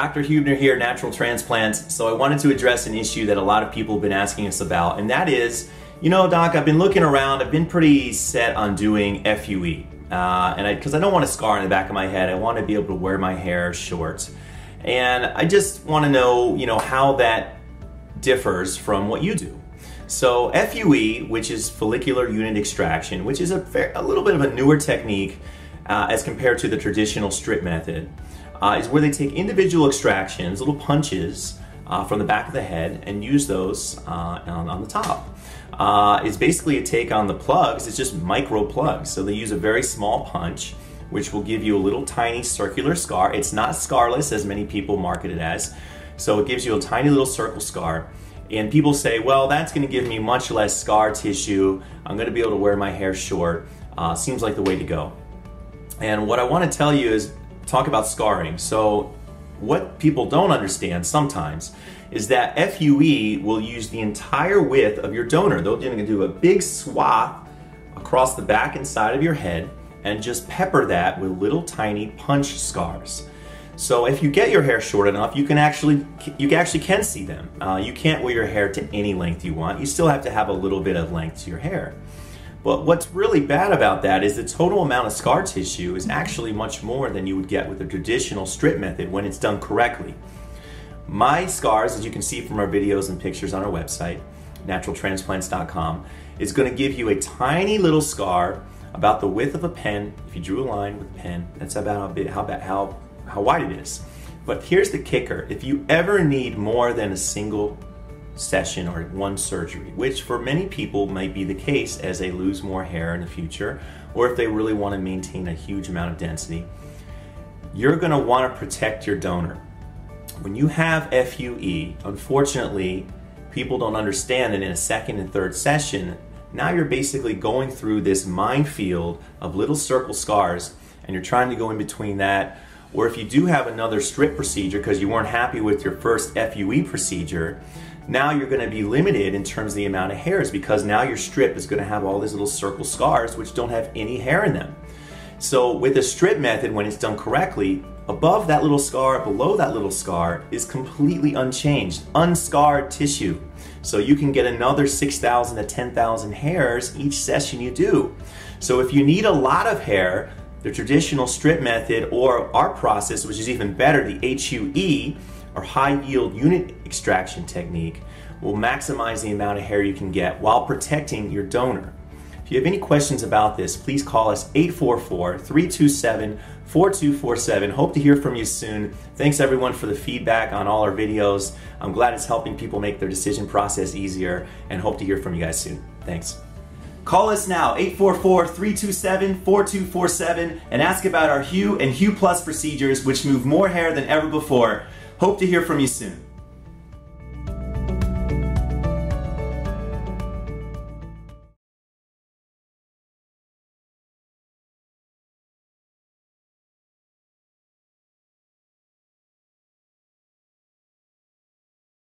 Dr. Huebner here, Natural Transplants. So I wanted to address an issue that a lot of people have been asking us about, and that is, you know, Doc, I've been looking around, I've been pretty set on doing FUE. Because I don't want a scar in the back of my head, I want to be able to wear my hair short. And I just want to know, how that differs from what you do. So FUE, which is follicular unit extraction, which is a little bit of a newer technique as compared to the traditional strip method, is where they take individual extractions, little punches from the back of the head, and use those on the top. It's basically a take on the plugs. It's just micro plugs. So they use a very small punch, which will give you a little tiny circular scar. It's not scarless as many people market it as. So it gives you a tiny little circle scar. And people say, well, that's going to give me much less scar tissue. I'm going to be able to wear my hair short. Seems like the way to go. And what I want to tell you is talk about scarring. So what people don't understand sometimes is that FUE will use the entire width of your donor. They're going to do a big swath across the back and side of your head and just pepper that with little tiny punch scars. So if you get your hair short enough, you actually can see them. You can't wear your hair to any length you want. You still have to have a little bit of length to your hair. But what's really bad about that is the total amount of scar tissue is actually much more than you would get with a traditional strip method when it's done correctly. My scars, as you can see from our videos and pictures on our website, naturaltransplants.com, is going to give you a tiny little scar about the width of a pen. If you drew a line with a pen, that's about how wide it is. But here's the kicker. If you ever need more than a single session or one surgery, which for many people might be the case as they lose more hair in the future, or if they really want to maintain a huge amount of density, you're going to want to protect your donor. When you have FUE, unfortunately, people don't understand that in a second and third session, now you're basically going through this minefield of little circle scars, and you're trying to go in between that. Or if you do have another strip procedure because you weren't happy with your first FUE procedure, now you're going to be limited in terms of the amount of hairs, because now your strip is going to have all these little circle scars which don't have any hair in them. So with a strip method, when it's done correctly, above that little scar, below that little scar is completely unchanged, unscarred tissue. So you can get another 6,000 to 10,000 hairs each session you do. So if you need a lot of hair, the traditional strip method or our process, which is even better, the HUE, or high yield unit extraction technique, will maximize the amount of hair you can get while protecting your donor. If you have any questions about this, please call us 844-327-4247. Hope to hear from you soon. Thanks everyone for the feedback on all our videos. I'm glad it's helping people make their decision process easier, and hope to hear from you guys soon. Thanks. Call us now, 844-327-4247, and ask about our Hue and Hue Plus procedures, which move more hair than ever before. Hope to hear from you soon.